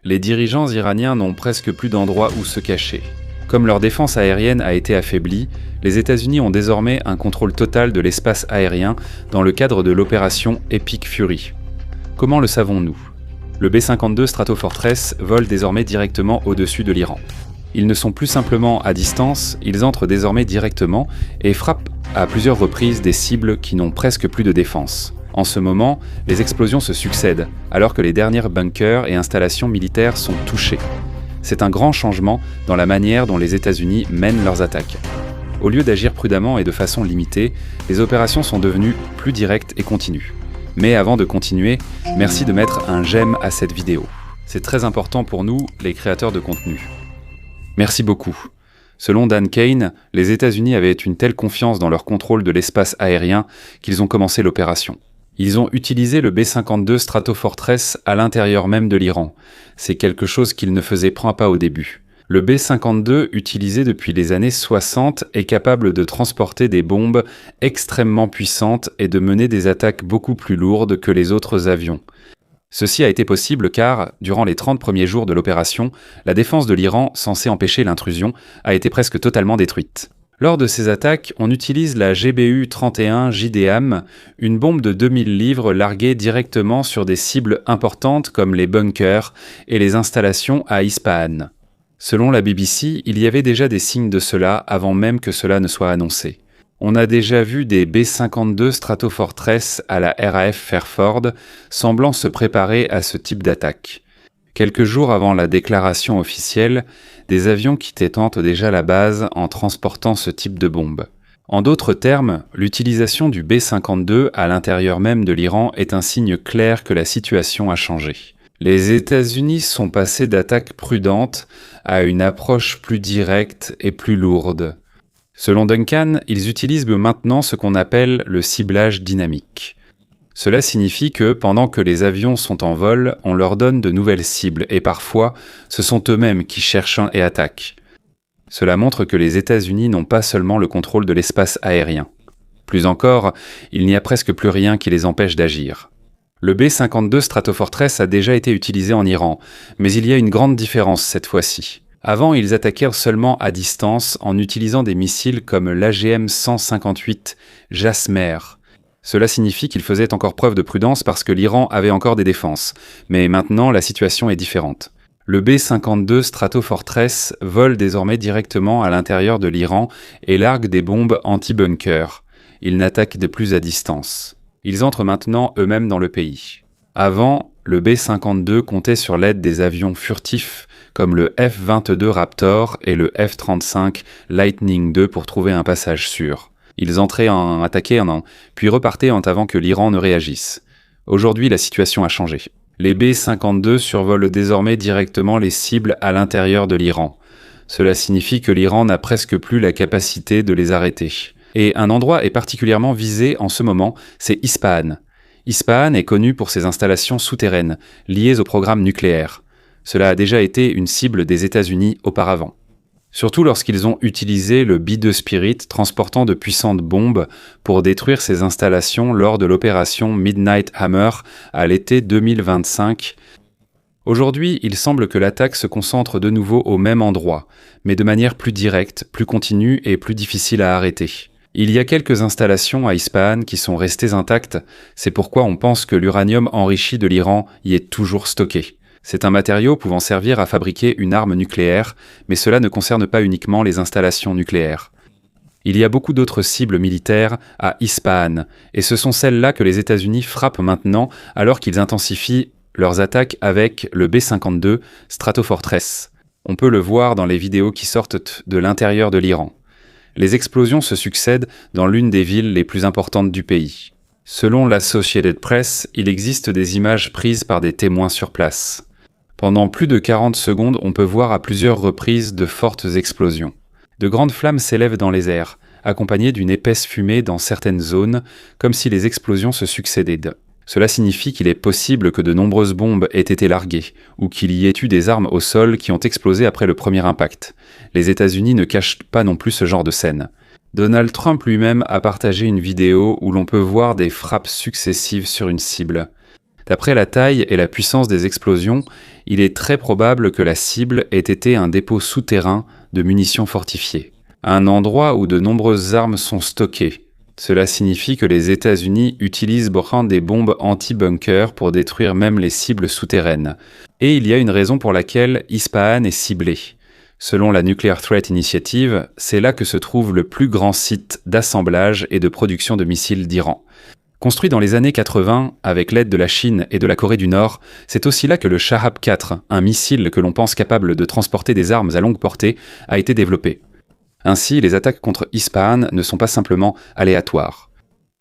Les dirigeants iraniens n'ont presque plus d'endroit où se cacher. Comme leur défense aérienne a été affaiblie, les États-Unis ont désormais un contrôle total de l'espace aérien dans le cadre de l'opération Epic Fury. Comment le savons-nous ? Le B-52 Stratofortress vole désormais directement au-dessus de l'Iran. Ils ne sont plus simplement à distance, ils entrent désormais directement et frappent à plusieurs reprises des cibles qui n'ont presque plus de défense. En ce moment, les explosions se succèdent, alors que les derniers bunkers et installations militaires sont touchés. C'est un grand changement dans la manière dont les États-Unis mènent leurs attaques. Au lieu d'agir prudemment et de façon limitée, les opérations sont devenues plus directes et continues. Mais avant de continuer, merci de mettre un j'aime à cette vidéo. C'est très important pour nous, les créateurs de contenu. Merci beaucoup. Selon Dan Kane, les États-Unis avaient une telle confiance dans leur contrôle de l'espace aérien qu'ils ont commencé l'opération. Ils ont utilisé le B-52 Stratofortress à l'intérieur même de l'Iran. C'est quelque chose qu'ils ne faisaient pas au début. Le B-52, utilisé depuis les années 60, est capable de transporter des bombes extrêmement puissantes et de mener des attaques beaucoup plus lourdes que les autres avions. Ceci a été possible car, durant les 30 premiers jours de l'opération, la défense de l'Iran, censée empêcher l'intrusion, a été presque totalement détruite. Lors de ces attaques, on utilise la GBU-31 JDAM, une bombe de 2000 livres larguée directement sur des cibles importantes comme les bunkers et les installations à Ispahan. Selon la BBC, il y avait déjà des signes de cela avant même que cela ne soit annoncé. On a déjà vu des B-52 Stratofortress à la RAF Fairford semblant se préparer à ce type d'attaque. Quelques jours avant la déclaration officielle, des avions quittaient déjà la base en transportant ce type de bombe. En d'autres termes, l'utilisation du B-52 à l'intérieur même de l'Iran est un signe clair que la situation a changé. Les États-Unis sont passés d'attaques prudentes à une approche plus directe et plus lourde. Selon Duncan, ils utilisent maintenant ce qu'on appelle le ciblage dynamique. Cela signifie que, pendant que les avions sont en vol, on leur donne de nouvelles cibles et parfois, ce sont eux-mêmes qui cherchent et attaquent. Cela montre que les États-Unis n'ont pas seulement le contrôle de l'espace aérien. Plus encore, il n'y a presque plus rien qui les empêche d'agir. Le B-52 Stratofortress a déjà été utilisé en Iran, mais il y a une grande différence cette fois-ci. Avant, ils attaquèrent seulement à distance en utilisant des missiles comme l'AGM-158 Jasmer. Cela signifie qu'ils faisaient encore preuve de prudence parce que l'Iran avait encore des défenses. Mais maintenant, la situation est différente. Le B-52 Stratofortress vole désormais directement à l'intérieur de l'Iran et largue des bombes anti-bunker. Ils n'attaquent de plus à distance. Ils entrent maintenant eux-mêmes dans le pays. Avant, le B-52 comptait sur l'aide des avions furtifs comme le F-22 Raptor et le F-35 Lightning II pour trouver un passage sûr. Ils entraient attaquaient puis repartaient avant que l'Iran ne réagisse. Aujourd'hui, la situation a changé. Les B-52 survolent désormais directement les cibles à l'intérieur de l'Iran. Cela signifie que l'Iran n'a presque plus la capacité de les arrêter. Et un endroit est particulièrement visé en ce moment, c'est Ispahan. Ispahan est connu pour ses installations souterraines, liées au programme nucléaire. Cela a déjà été une cible des États-Unis auparavant. Surtout lorsqu'ils ont utilisé le B-2 Spirit transportant de puissantes bombes pour détruire ces installations lors de l'opération Midnight Hammer à l'été 2025. Aujourd'hui, il semble que l'attaque se concentre de nouveau au même endroit, mais de manière plus directe, plus continue et plus difficile à arrêter. Il y a quelques installations à Ispahan qui sont restées intactes, c'est pourquoi on pense que l'uranium enrichi de l'Iran y est toujours stocké. C'est un matériau pouvant servir à fabriquer une arme nucléaire, mais cela ne concerne pas uniquement les installations nucléaires. Il y a beaucoup d'autres cibles militaires à Ispahan, et ce sont celles-là que les États-Unis frappent maintenant alors qu'ils intensifient leurs attaques avec le B-52 Stratofortress. On peut le voir dans les vidéos qui sortent de l'intérieur de l'Iran. Les explosions se succèdent dans l'une des villes les plus importantes du pays. Selon l'Associated Press, il existe des images prises par des témoins sur place. Pendant plus de 40 secondes, on peut voir à plusieurs reprises de fortes explosions. De grandes flammes s'élèvent dans les airs, accompagnées d'une épaisse fumée dans certaines zones, comme si les explosions se succédaient. Cela signifie qu'il est possible que de nombreuses bombes aient été larguées, ou qu'il y ait eu des armes au sol qui ont explosé après le premier impact. Les États-Unis ne cachent pas non plus ce genre de scène. Donald Trump lui-même a partagé une vidéo où l'on peut voir des frappes successives sur une cible. D'après la taille et la puissance des explosions, il est très probable que la cible ait été un dépôt souterrain de munitions fortifiées, un endroit où de nombreuses armes sont stockées. Cela signifie que les États-Unis utilisent des bombes anti-bunker pour détruire même les cibles souterraines. Et il y a une raison pour laquelle Ispahan est ciblé. Selon la Nuclear Threat Initiative, c'est là que se trouve le plus grand site d'assemblage et de production de missiles d'Iran. Construit dans les années 80 avec l'aide de la Chine et de la Corée du Nord, c'est aussi là que le Shahab 4, un missile que l'on pense capable de transporter des armes à longue portée, a été développé. Ainsi, les attaques contre Ispahan ne sont pas simplement aléatoires.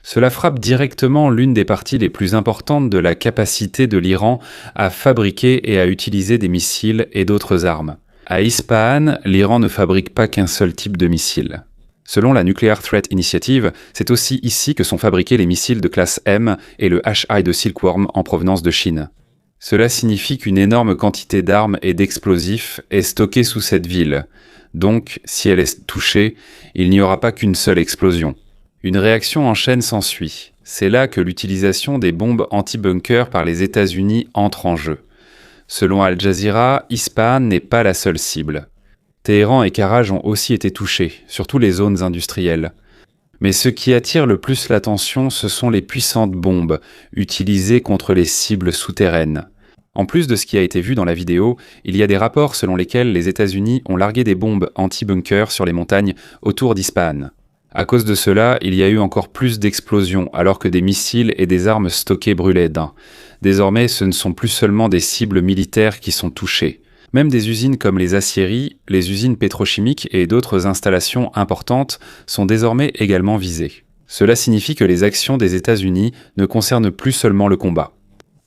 Cela frappe directement l'une des parties les plus importantes de la capacité de l'Iran à fabriquer et à utiliser des missiles et d'autres armes. À Ispahan, l'Iran ne fabrique pas qu'un seul type de missile. Selon la Nuclear Threat Initiative, c'est aussi ici que sont fabriqués les missiles de classe M et le HI de Silkworm en provenance de Chine. Cela signifie qu'une énorme quantité d'armes et d'explosifs est stockée sous cette ville. Donc, si elle est touchée, il n'y aura pas qu'une seule explosion. Une réaction en chaîne s'ensuit. C'est là que l'utilisation des bombes anti-bunker par les États-Unis entre en jeu. Selon Al Jazeera, Ispahan n'est pas la seule cible. Téhéran et Karaj ont aussi été touchés, surtout les zones industrielles. Mais ce qui attire le plus l'attention, ce sont les puissantes bombes utilisées contre les cibles souterraines. En plus de ce qui a été vu dans la vidéo, il y a des rapports selon lesquels les États-Unis ont largué des bombes anti-bunker sur les montagnes autour d'Ispahan. À cause de cela, il y a eu encore plus d'explosions, alors que des missiles et des armes stockées brûlaient d'un. Désormais, ce ne sont plus seulement des cibles militaires qui sont touchées. Même des usines comme les aciéries, les usines pétrochimiques et d'autres installations importantes sont désormais également visées. Cela signifie que les actions des États-Unis ne concernent plus seulement le combat.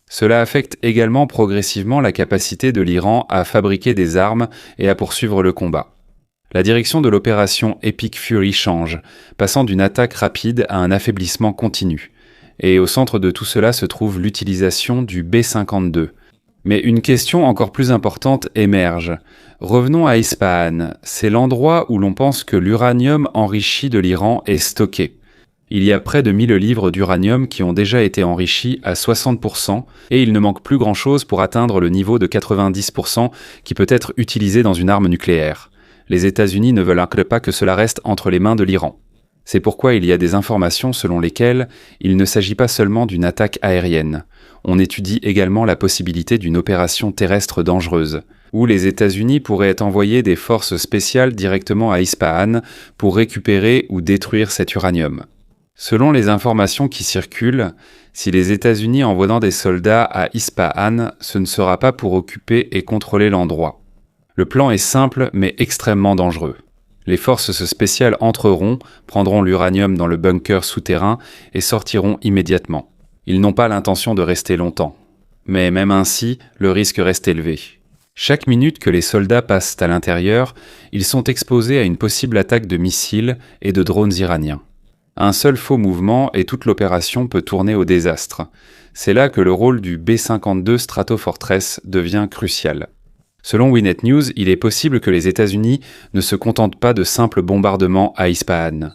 Cela affecte également progressivement la capacité de l'Iran à fabriquer des armes et à poursuivre le combat. La direction de l'opération Epic Fury change, passant d'une attaque rapide à un affaiblissement continu. Et au centre de tout cela se trouve l'utilisation du B-52. Mais une question encore plus importante émerge. Revenons à Ispahan, c'est l'endroit où l'on pense que l'uranium enrichi de l'Iran est stocké. Il y a près de 1000 livres d'uranium qui ont déjà été enrichis à 60% et il ne manque plus grand-chose pour atteindre le niveau de 90% qui peut être utilisé dans une arme nucléaire. Les États-Unis ne veulent pas que cela reste entre les mains de l'Iran. C'est pourquoi il y a des informations selon lesquelles il ne s'agit pas seulement d'une attaque aérienne. On étudie également la possibilité d'une opération terrestre dangereuse, où les États-Unis pourraient envoyer des forces spéciales directement à Ispahan pour récupérer ou détruire cet uranium. Selon les informations qui circulent, si les États-Unis envoient des soldats à Ispahan, ce ne sera pas pour occuper et contrôler l'endroit. Le plan est simple mais extrêmement dangereux. Les forces spéciales entreront, prendront l'uranium dans le bunker souterrain et sortiront immédiatement. Ils n'ont pas l'intention de rester longtemps. Mais même ainsi, le risque reste élevé. Chaque minute que les soldats passent à l'intérieur, ils sont exposés à une possible attaque de missiles et de drones iraniens. Un seul faux mouvement et toute l'opération peut tourner au désastre. C'est là que le rôle du B-52 Stratofortress devient crucial. Selon Winnet News, il est possible que les États-Unis ne se contentent pas de simples bombardements à Ispahan.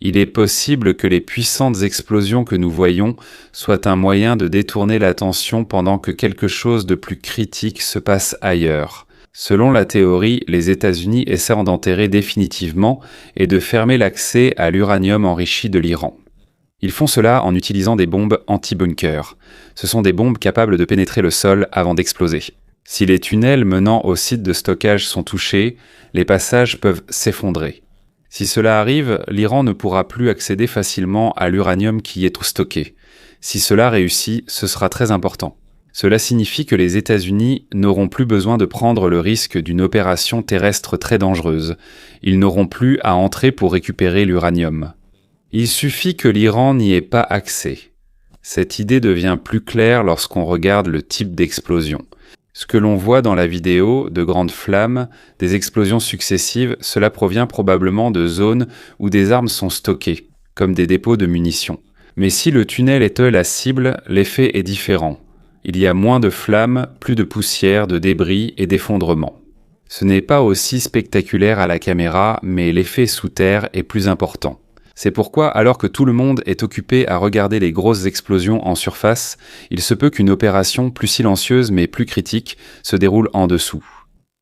Il est possible que les puissantes explosions que nous voyons soient un moyen de détourner l'attention pendant que quelque chose de plus critique se passe ailleurs. Selon la théorie, les États-Unis essaient d'enterrer définitivement et de fermer l'accès à l'uranium enrichi de l'Iran. Ils font cela en utilisant des bombes anti-bunker. Ce sont des bombes capables de pénétrer le sol avant d'exploser. Si les tunnels menant au site de stockage sont touchés, les passages peuvent s'effondrer. Si cela arrive, l'Iran ne pourra plus accéder facilement à l'uranium qui est stocké. Si cela réussit, ce sera très important. Cela signifie que les États-Unis n'auront plus besoin de prendre le risque d'une opération terrestre très dangereuse. Ils n'auront plus à entrer pour récupérer l'uranium. Il suffit que l'Iran n'y ait pas accès. Cette idée devient plus claire lorsqu'on regarde le type d'explosion. Ce que l'on voit dans la vidéo, de grandes flammes, des explosions successives, cela provient probablement de zones où des armes sont stockées, comme des dépôts de munitions. Mais si le tunnel est la cible, l'effet est différent. Il y a moins de flammes, plus de poussière, de débris et d'effondrements. Ce n'est pas aussi spectaculaire à la caméra, mais l'effet sous terre est plus important. C'est pourquoi, alors que tout le monde est occupé à regarder les grosses explosions en surface, il se peut qu'une opération plus silencieuse mais plus critique se déroule en dessous.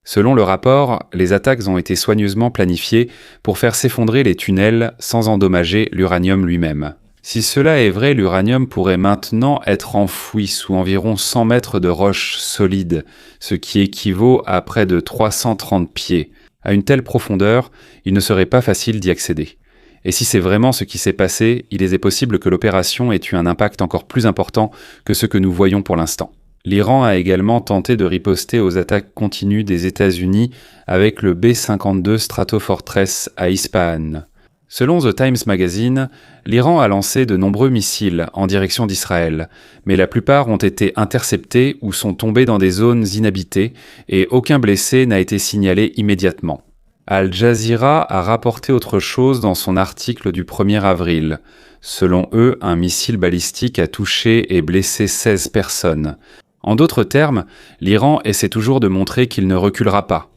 Selon le rapport, les attaques ont été soigneusement planifiées pour faire s'effondrer les tunnels sans endommager l'uranium lui-même. Si cela est vrai, l'uranium pourrait maintenant être enfoui sous environ 100 mètres de roches solides, ce qui équivaut à près de 330 pieds. À une telle profondeur, il ne serait pas facile d'y accéder. Et si c'est vraiment ce qui s'est passé, il est possible que l'opération ait eu un impact encore plus important que ce que nous voyons pour l'instant. L'Iran a également tenté de riposter aux attaques continues des États-Unis avec le B-52 Stratofortress à Ispahan. Selon The Times Magazine, l'Iran a lancé de nombreux missiles en direction d'Israël, mais la plupart ont été interceptés ou sont tombés dans des zones inhabitées et aucun blessé n'a été signalé immédiatement. Al Jazeera a rapporté autre chose dans son article du 1er avril. Selon eux, un missile balistique a touché et blessé 16 personnes. En d'autres termes, l'Iran essaie toujours de montrer qu'il ne reculera pas.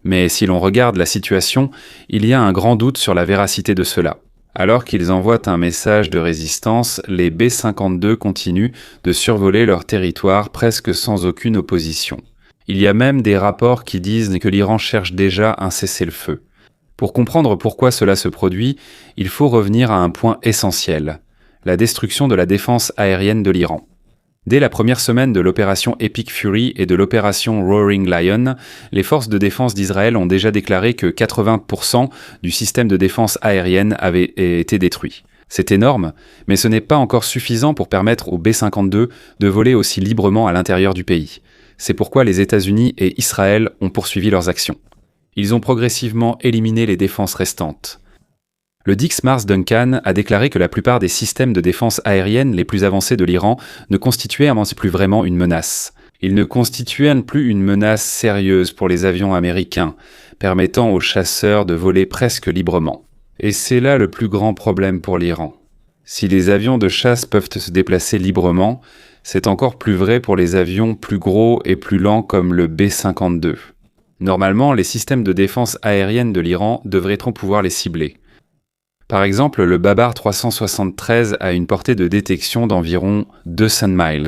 Mais si l'on regarde la situation, il y a un grand doute sur la véracité de cela. Alors qu'ils envoient un message de résistance, les B-52 continuent de survoler leur territoire presque sans aucune opposition. Il y a même des rapports qui disent que l'Iran cherche déjà un cessez-le-feu. Pour comprendre pourquoi cela se produit, il faut revenir à un point essentiel, la destruction de la défense aérienne de l'Iran. Dès la première semaine de l'opération Epic Fury et de l'opération Roaring Lion, les forces de défense d'Israël ont déjà déclaré que 80% du système de défense aérienne avait été détruit. C'est énorme, mais ce n'est pas encore suffisant pour permettre aux B-52 de voler aussi librement à l'intérieur du pays. C'est pourquoi les États-Unis et Israël ont poursuivi leurs actions. Ils ont progressivement éliminé les défenses restantes. Le Dix Mars Duncan a déclaré que la plupart des systèmes de défense aérienne les plus avancés de l'Iran ne constituaient plus vraiment une menace. Ils ne constituaient plus une menace sérieuse pour les avions américains, permettant aux chasseurs de voler presque librement. Et c'est là le plus grand problème pour l'Iran. Si les avions de chasse peuvent se déplacer librement, c'est encore plus vrai pour les avions plus gros et plus lents comme le B-52. Normalement, les systèmes de défense aérienne de l'Iran devraient pouvoir les cibler. Par exemple, le Babar 373 a une portée de détection d'environ 200 miles.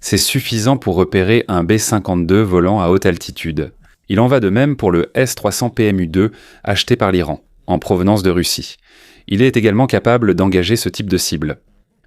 C'est suffisant pour repérer un B-52 volant à haute altitude. Il en va de même pour le S-300 PMU-2 acheté par l'Iran, en provenance de Russie. Il est également capable d'engager ce type de cible.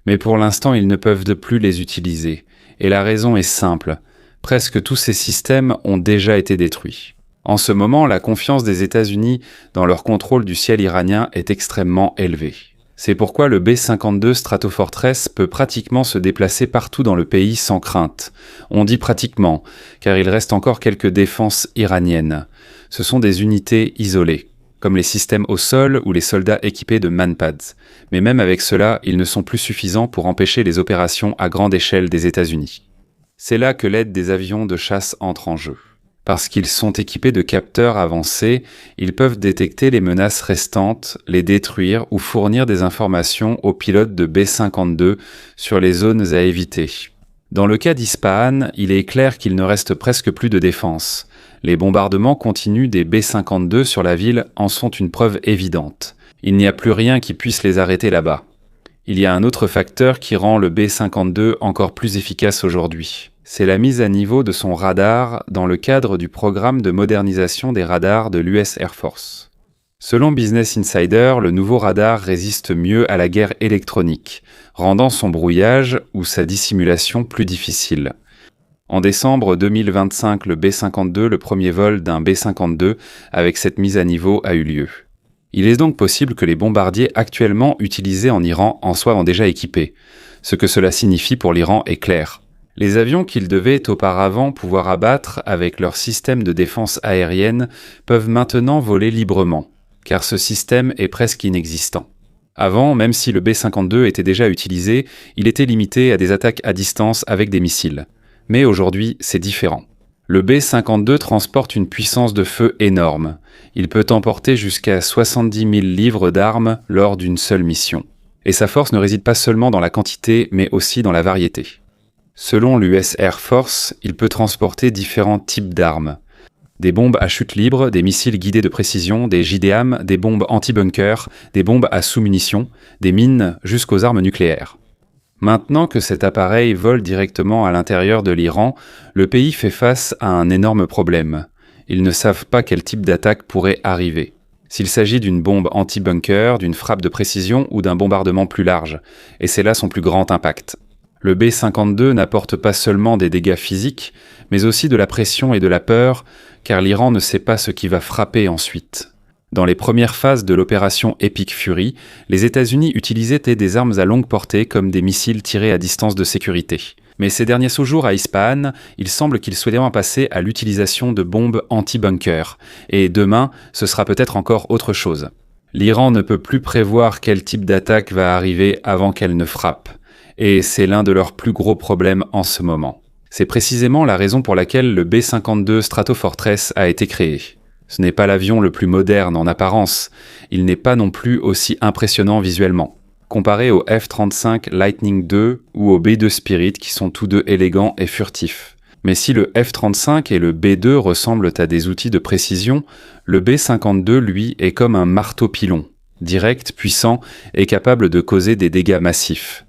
Mais pour l'instant, ils ne peuvent plus les utiliser. Et la raison est simple. Presque tous ces systèmes ont déjà été détruits. En ce moment, la confiance des États-Unis dans leur contrôle du ciel iranien est extrêmement élevée. C'est pourquoi le B-52 Stratofortress peut pratiquement se déplacer partout dans le pays sans crainte. On dit pratiquement, car il reste encore quelques défenses iraniennes. Ce sont des unités isolées, comme les systèmes au sol ou les soldats équipés de manpads. Mais même avec cela, ils ne sont plus suffisants pour empêcher les opérations à grande échelle des États-Unis. C'est là que l'aide des avions de chasse entre en jeu. Parce qu'ils sont équipés de capteurs avancés, ils peuvent détecter les menaces restantes, les détruire ou fournir des informations aux pilotes de B-52 sur les zones à éviter. Dans le cas d'Ispahan, il est clair qu'il ne reste presque plus de défense. Les bombardements continus des B-52 sur la ville en sont une preuve évidente. Il n'y a plus rien qui puisse les arrêter là-bas. Il y a un autre facteur qui rend le B-52 encore plus efficace aujourd'hui. C'est la mise à niveau de son radar dans le cadre du programme de modernisation des radars de l'US Air Force. Selon Business Insider, le nouveau radar résiste mieux à la guerre électronique, rendant son brouillage ou sa dissimulation plus difficile. En décembre 2025, le B-52, le premier vol d'un B-52 avec cette mise à niveau a eu lieu. Il est donc possible que les bombardiers actuellement utilisés en Iran en soient déjà équipés. Ce que cela signifie pour l'Iran est clair. Les avions qu'ils devaient auparavant pouvoir abattre avec leur système de défense aérienne peuvent maintenant voler librement, car ce système est presque inexistant. Avant, même si le B-52 était déjà utilisé, il était limité à des attaques à distance avec des missiles. Mais aujourd'hui, c'est différent. Le B-52 transporte une puissance de feu énorme. Il peut emporter jusqu'à 70 000 livres d'armes lors d'une seule mission. Et sa force ne réside pas seulement dans la quantité, mais aussi dans la variété. Selon l'US Air Force, il peut transporter différents types d'armes. Des bombes à chute libre, des missiles guidés de précision, des JDAM, des bombes anti-bunker, des bombes à sous-munitions, des mines jusqu'aux armes nucléaires. Maintenant que cet appareil vole directement à l'intérieur de l'Iran, le pays fait face à un énorme problème. Ils ne savent pas quel type d'attaque pourrait arriver. S'il s'agit d'une bombe anti-bunker, d'une frappe de précision ou d'un bombardement plus large, et c'est là son plus grand impact. Le B-52 n'apporte pas seulement des dégâts physiques, mais aussi de la pression et de la peur, car l'Iran ne sait pas ce qui va frapper ensuite. Dans les premières phases de l'opération Epic Fury, les États-Unis utilisaient des armes à longue portée comme des missiles tirés à distance de sécurité. Mais ces derniers séjours à Ispahan, il semble qu'ils souhaiteraient passer à l'utilisation de bombes anti-bunker. Et demain, ce sera peut-être encore autre chose. L'Iran ne peut plus prévoir quel type d'attaque va arriver avant qu'elle ne frappe. Et c'est l'un de leurs plus gros problèmes en ce moment. C'est précisément la raison pour laquelle le B-52 Stratofortress a été créé. Ce n'est pas l'avion le plus moderne en apparence, il n'est pas non plus aussi impressionnant visuellement, comparé au F-35 Lightning II ou au B-2 Spirit qui sont tous deux élégants et furtifs. Mais si le F-35 et le B-2 ressemblent à des outils de précision, le B-52, lui, est comme un marteau-pilon, direct, puissant et capable de causer des dégâts massifs.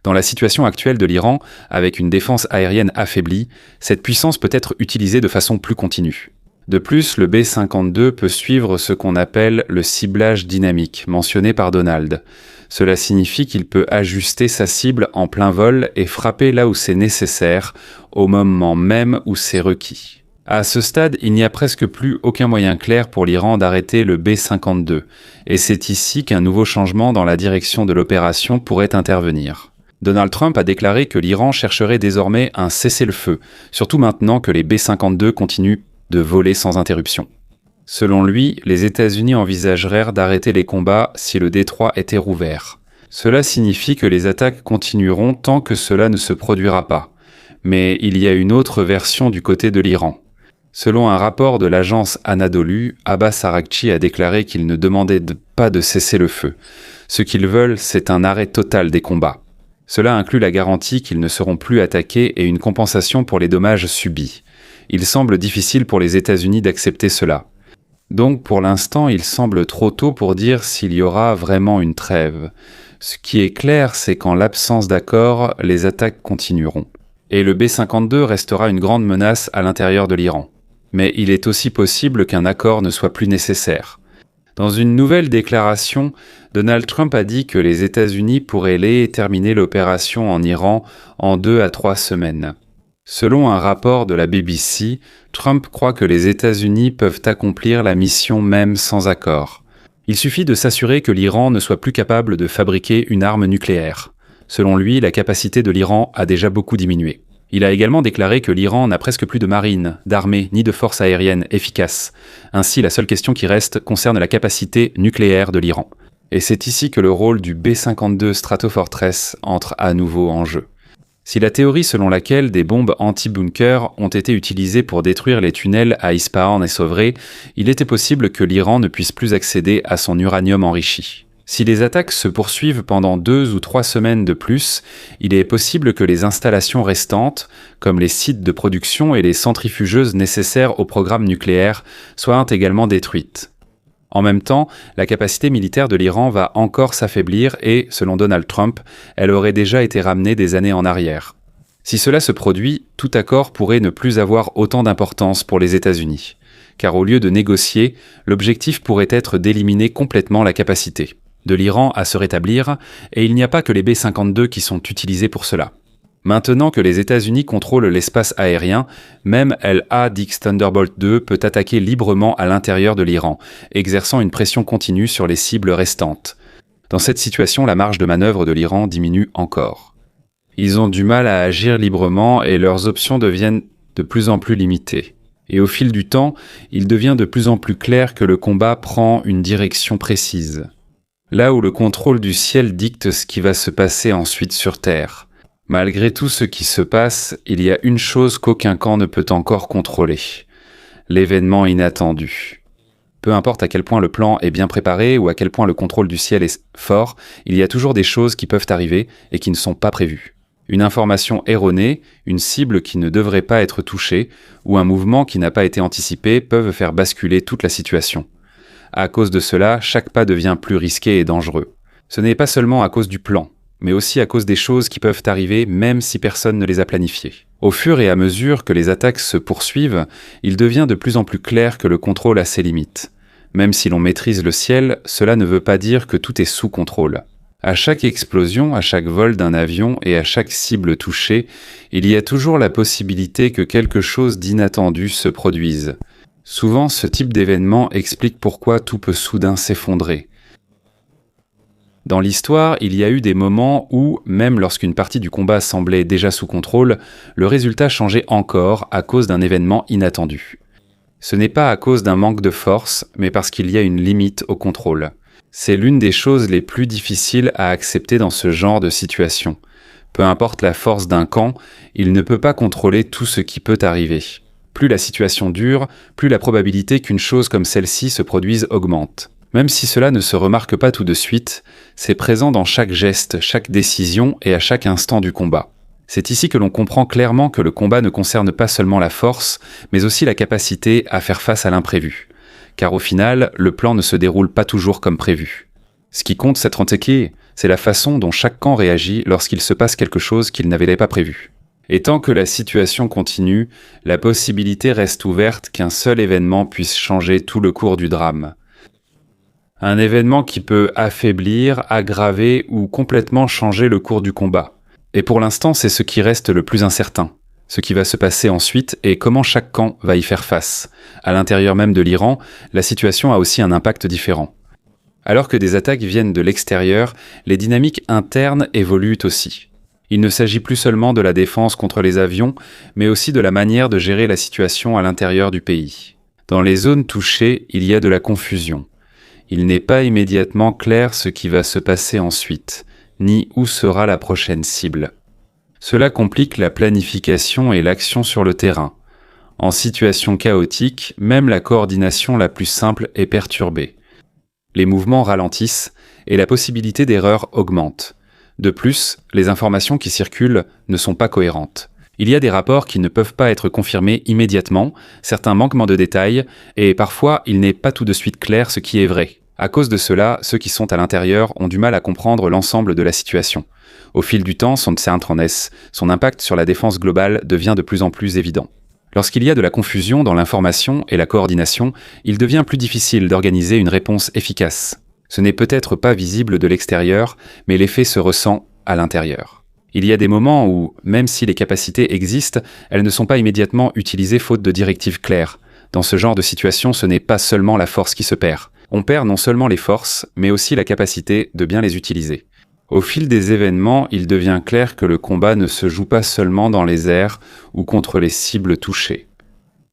Dans la situation actuelle de l'Iran, avec une défense aérienne affaiblie, cette puissance peut être utilisée de façon plus continue. De plus, le B-52 peut suivre ce qu'on appelle le ciblage dynamique, mentionné par Donald. Cela signifie qu'il peut ajuster sa cible en plein vol et frapper là où c'est nécessaire, au moment même où c'est requis. À ce stade, il n'y a presque plus aucun moyen clair pour l'Iran d'arrêter le B-52, et c'est ici qu'un nouveau changement dans la direction de l'opération pourrait intervenir. Donald Trump a déclaré que l'Iran chercherait désormais un cessez-le-feu, surtout maintenant que les B-52 continuent de voler sans interruption. Selon lui, les États-Unis envisageraient d'arrêter les combats si le détroit était rouvert. Cela signifie que les attaques continueront tant que cela ne se produira pas. Mais il y a une autre version du côté de l'Iran. Selon un rapport de l'agence Anadolu, Abbas Araghchi a déclaré qu'ils ne demandaient pas de cesser le feu. Ce qu'ils veulent, c'est un arrêt total des combats. Cela inclut la garantie qu'ils ne seront plus attaqués et une compensation pour les dommages subis. Il semble difficile pour les États-Unis d'accepter cela. Donc pour l'instant, il semble trop tôt pour dire s'il y aura vraiment une trêve. Ce qui est clair, c'est qu'en l'absence d'accord, les attaques continueront. Et le B-52 restera une grande menace à l'intérieur de l'Iran. Mais il est aussi possible qu'un accord ne soit plus nécessaire. Dans une nouvelle déclaration, Donald Trump a dit que les États-Unis pourraient terminer l'opération en Iran en 2 à 3 semaines. Selon un rapport de la BBC, Trump croit que les États-Unis peuvent accomplir la mission même sans accord. Il suffit de s'assurer que l'Iran ne soit plus capable de fabriquer une arme nucléaire. Selon lui, la capacité de l'Iran a déjà beaucoup diminué. Il a également déclaré que l'Iran n'a presque plus de marine, d'armée ni de force aérienne efficace. Ainsi, la seule question qui reste concerne la capacité nucléaire de l'Iran. Et c'est ici que le rôle du B-52 Stratofortress entre à nouveau en jeu. Si la théorie selon laquelle des bombes anti-bunker ont été utilisées pour détruire les tunnels à Ispahan est vraie, il était possible que l'Iran ne puisse plus accéder à son uranium enrichi. Si les attaques se poursuivent pendant 2 ou 3 semaines de plus, il est possible que les installations restantes, comme les sites de production et les centrifugeuses nécessaires au programme nucléaire, soient également détruites. En même temps, la capacité militaire de l'Iran va encore s'affaiblir et, selon Donald Trump, elle aurait déjà été ramenée des années en arrière. Si cela se produit, tout accord pourrait ne plus avoir autant d'importance pour les États-Unis. Car au lieu de négocier, l'objectif pourrait être d'éliminer complètement la capacité de l'Iran à se rétablir, et il n'y a pas que les B-52 qui sont utilisés pour cela. Maintenant que les États-Unis contrôlent l'espace aérien, même l'A-10 Thunderbolt II peut attaquer librement à l'intérieur de l'Iran, exerçant une pression continue sur les cibles restantes. Dans cette situation, la marge de manœuvre de l'Iran diminue encore. Ils ont du mal à agir librement et leurs options deviennent de plus en plus limitées. Et au fil du temps, il devient de plus en plus clair que le combat prend une direction précise. Là où le contrôle du ciel dicte ce qui va se passer ensuite sur Terre. Malgré tout ce qui se passe, il y a une chose qu'aucun camp ne peut encore contrôler. L'événement inattendu. Peu importe à quel point le plan est bien préparé ou à quel point le contrôle du ciel est fort, il y a toujours des choses qui peuvent arriver et qui ne sont pas prévues. Une information erronée, une cible qui ne devrait pas être touchée, ou un mouvement qui n'a pas été anticipé peuvent faire basculer toute la situation. À cause de cela, chaque pas devient plus risqué et dangereux. Ce n'est pas seulement à cause du plan, mais aussi à cause des choses qui peuvent arriver même si personne ne les a planifiées. Au fur et à mesure que les attaques se poursuivent, il devient de plus en plus clair que le contrôle a ses limites. Même si l'on maîtrise le ciel, cela ne veut pas dire que tout est sous contrôle. À chaque explosion, à chaque vol d'un avion et à chaque cible touchée, il y a toujours la possibilité que quelque chose d'inattendu se produise. Souvent, ce type d'événement explique pourquoi tout peut soudain s'effondrer. Dans l'histoire, il y a eu des moments où, même lorsqu'une partie du combat semblait déjà sous contrôle, le résultat changeait encore à cause d'un événement inattendu. Ce n'est pas à cause d'un manque de force, mais parce qu'il y a une limite au contrôle. C'est l'une des choses les plus difficiles à accepter dans ce genre de situation. Peu importe la force d'un camp, il ne peut pas contrôler tout ce qui peut arriver. Plus la situation dure, plus la probabilité qu'une chose comme celle-ci se produise augmente. Même si cela ne se remarque pas tout de suite, c'est présent dans chaque geste, chaque décision et à chaque instant du combat. C'est ici que l'on comprend clairement que le combat ne concerne pas seulement la force, mais aussi la capacité à faire face à l'imprévu. Car au final, le plan ne se déroule pas toujours comme prévu. Ce qui compte cette Renteki, c'est la façon dont chaque camp réagit lorsqu'il se passe quelque chose qu'il n'avait pas prévu. Et tant que la situation continue, la possibilité reste ouverte qu'un seul événement puisse changer tout le cours du drame. Un événement qui peut affaiblir, aggraver ou complètement changer le cours du combat. Et pour l'instant, c'est ce qui reste le plus incertain. Ce qui va se passer ensuite et comment chaque camp va y faire face. À l'intérieur même de l'Iran, la situation a aussi un impact différent. Alors que des attaques viennent de l'extérieur, les dynamiques internes évoluent aussi. Il ne s'agit plus seulement de la défense contre les avions, mais aussi de la manière de gérer la situation à l'intérieur du pays. Dans les zones touchées, il y a de la confusion. Il n'est pas immédiatement clair ce qui va se passer ensuite, ni où sera la prochaine cible. Cela complique la planification et l'action sur le terrain. En situation chaotique, même la coordination la plus simple est perturbée. Les mouvements ralentissent et la possibilité d'erreur augmente. De plus, les informations qui circulent ne sont pas cohérentes. Il y a des rapports qui ne peuvent pas être confirmés immédiatement, certains manquements de détails, et parfois il n'est pas tout de suite clair ce qui est vrai. À cause de cela, ceux qui sont à l'intérieur ont du mal à comprendre l'ensemble de la situation. Au fil du temps, son impact sur la défense globale devient de plus en plus évident. Lorsqu'il y a de la confusion dans l'information et la coordination, il devient plus difficile d'organiser une réponse efficace. Ce n'est peut-être pas visible de l'extérieur, mais l'effet se ressent à l'intérieur. Il y a des moments où, même si les capacités existent, elles ne sont pas immédiatement utilisées faute de directives claires. Dans ce genre de situation, ce n'est pas seulement la force qui se perd. On perd non seulement les forces, mais aussi la capacité de bien les utiliser. Au fil des événements, il devient clair que le combat ne se joue pas seulement dans les airs ou contre les cibles touchées.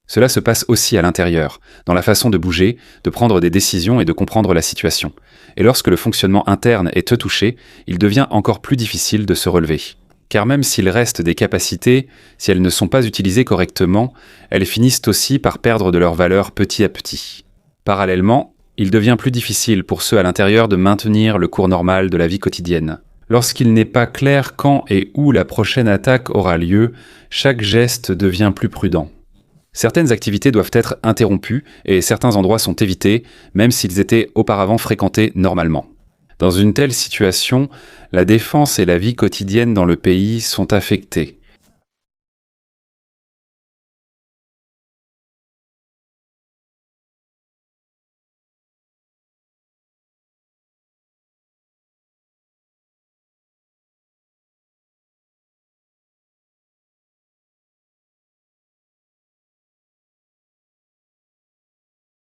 Cela se passe aussi à l'intérieur, dans la façon de bouger, de prendre des décisions et de comprendre la situation. Et lorsque le fonctionnement interne est touché, il devient encore plus difficile de se relever. Car même s'il reste des capacités, si elles ne sont pas utilisées correctement, elles finissent aussi par perdre de leur valeur petit à petit. Parallèlement, il devient plus difficile pour ceux à l'intérieur de maintenir le cours normal de la vie quotidienne. Lorsqu'il n'est pas clair quand et où la prochaine attaque aura lieu, chaque geste devient plus prudent. Certaines activités doivent être interrompues et certains endroits sont évités, même s'ils étaient auparavant fréquentés normalement. Dans une telle situation, la défense et la vie quotidienne dans le pays sont affectées.